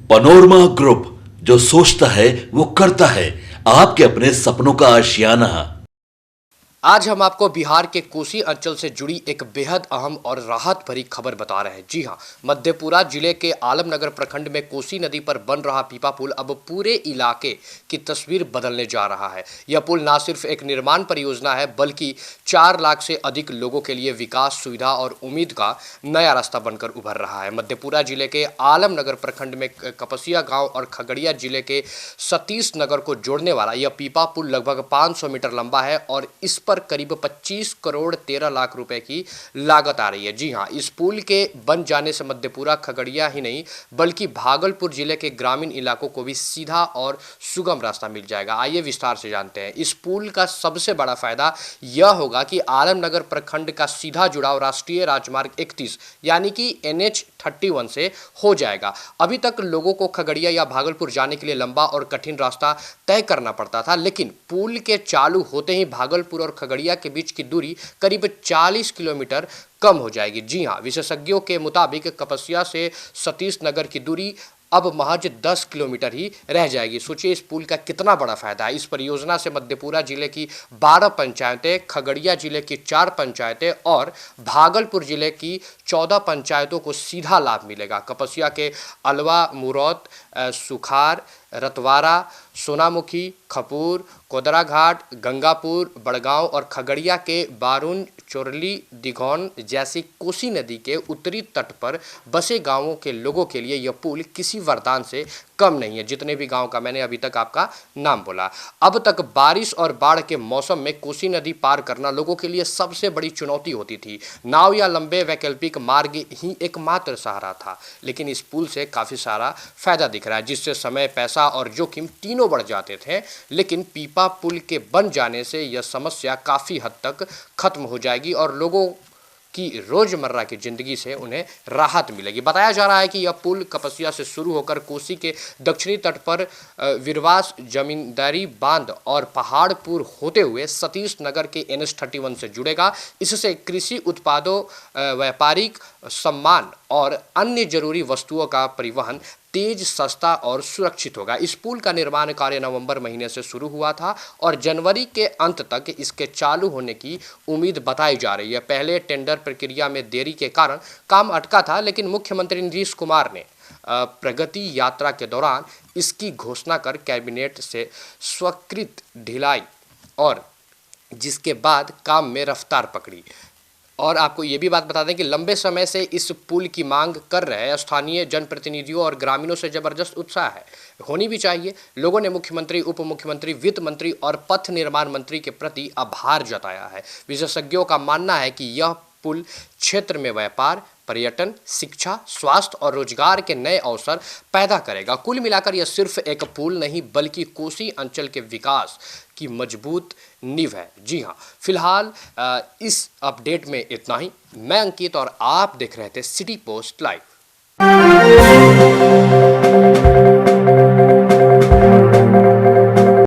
Panorama group, जो सोचता है वो करता है। आपके अपने सपनों का आशियाना। आज हम आपको बिहार के कोसी अंचल से जुड़ी एक बेहद अहम और राहत भरी खबर बता रहे हैं। जी हां, मधेपुरा जिले के आलमनगर प्रखंड में कोसी नदी पर बन रहा पीपा पुल अब पूरे इलाके की तस्वीर बदलने जा रहा है। यह पुल न सिर्फ एक निर्माण परियोजना है, बल्कि 4 लाख से अधिक लोगों के लिए विकास, सुविधा और उम्मीद का नया रास्ता बनकर उभर रहा है। मधेपुरा जिले के आलमनगर प्रखंड में कपसिया गाँव और खगड़िया जिले के सतीश नगर को जोड़ने वाला यह पीपा पुल लगभग 500 मीटर लंबा है और इस पर करीब 25 करोड़ 13 लाख रुपए की लागत आ रही है। जी हां, इस पुल के बन जाने से मधेपुरा, खगड़िया ही नहीं बल्कि भागलपुर जिले के ग्रामीण इलाकों को भी सीधा और सुगम रास्ता मिल जाएगा। आइए विस्तार से जानते हैं। इस पुल का सबसे बड़ा फायदा यह होगा कि आलमनगर प्रखंड का सीधा जुड़ाव राष्ट्रीय राजमार्ग 31 यानी कि NH 31 से हो जाएगा। अभी तक लोगों को खगड़िया या भागलपुर जाने के लिए लंबा और कठिन रास्ता तय करना पड़ता था, लेकिन पुल के चालू होते ही भागलपुर और खगड़िया के बीच की दूरी करीब 40 किलोमीटर कम हो जाएगी। जी हां, विशेषज्ञों के मुताबिक कपसिया से सतीश नगर की दूरी अब महज 10 किलोमीटर ही रह जाएगी। सोचिए इस पुल का कितना बड़ा फायदा है। इस परियोजना से मधेपुरा जिले की 12 पंचायतें, खगड़िया जिले की 4 पंचायतें और भागलपुर जिले की 14 पंचायतों को सीधा लाभ मिलेगा। कपसिया के अलवा, मुरौत, सुखार, रतवारा, सोनामुखी, खपूर, कोदराघाट, गंगापुर, बड़गांव और खगड़िया के बारून, चोरली, दिघौन जैसी कोसी नदी के उत्तरी तट पर बसे गांवों के लोगों के लिए यह पुल किसी वरदान से कम नहीं है। जितने भी गांव का मैंने अभी तक आपका नाम बोला। अब तक बारिश और बाढ़ के मौसम में कोसी नदी पार करना लोगों के लिए सबसे बड़ी चुनौती होती थी। नाव या लंबे वैकल्पिक मार्ग ही एकमात्र सहारा था, लेकिन इस पुल से काफ़ी सारा फायदा दिख रहा है, जिससे समय, पैसा और जोखिम तीनों बढ़ जाते थे। लेकिन पीपा पुल के बन जाने से यह समस्या काफ़ी हद तक खत्म हो जाएगी और लोगों की रोजमर्रा की जिंदगी से उन्हें राहत मिलेगी। बताया जा रहा है कि यह पुल कपसिया से शुरू होकर कोसी के दक्षिणी तट पर विरवास, जमींदारी बांध और पहाड़पुर होते हुए सतीश नगर के NH 31 से जुड़ेगा। इससे कृषि उत्पादों, व्यापारिक सम्मान और अन्य जरूरी वस्तुओं का परिवहन तेज, सस्ता और सुरक्षित होगा। इस पुल का निर्माण कार्य नवंबर महीने से शुरू हुआ था और जनवरी के अंत तक इसके चालू होने की उम्मीद बताई जा रही है। पहले टेंडर प्रक्रिया में देरी के कारण काम अटका था, लेकिन मुख्यमंत्री नीतीश कुमार ने प्रगति यात्रा के दौरान इसकी घोषणा कर कैबिनेट से स्वीकृत ढिलाई और जिसके बाद काम में रफ्तार पकड़ी। और आपको ये भी बात बता दें कि लंबे समय से इस पुल की मांग कर रहे स्थानीय जनप्रतिनिधियों और ग्रामीणों से जबरदस्त उत्साह है। होनी भी चाहिए। लोगों ने मुख्यमंत्री, उप मुख्यमंत्री, वित्त मंत्री और पथ निर्माण मंत्री के प्रति आभार जताया है। विशेषज्ञों का मानना है कि यह पुल क्षेत्र में व्यापार, पर्यटन, शिक्षा, स्वास्थ्य और रोजगार के नए अवसर पैदा करेगा। कुल मिलाकर यह सिर्फ एक पुल नहीं बल्कि कोसी अंचल के विकास की मजबूत नींव है। जी हाँ, फिलहाल इस अपडेट में इतना ही। मैं अंकित और आप देख रहे थे सिटी पोस्ट लाइव।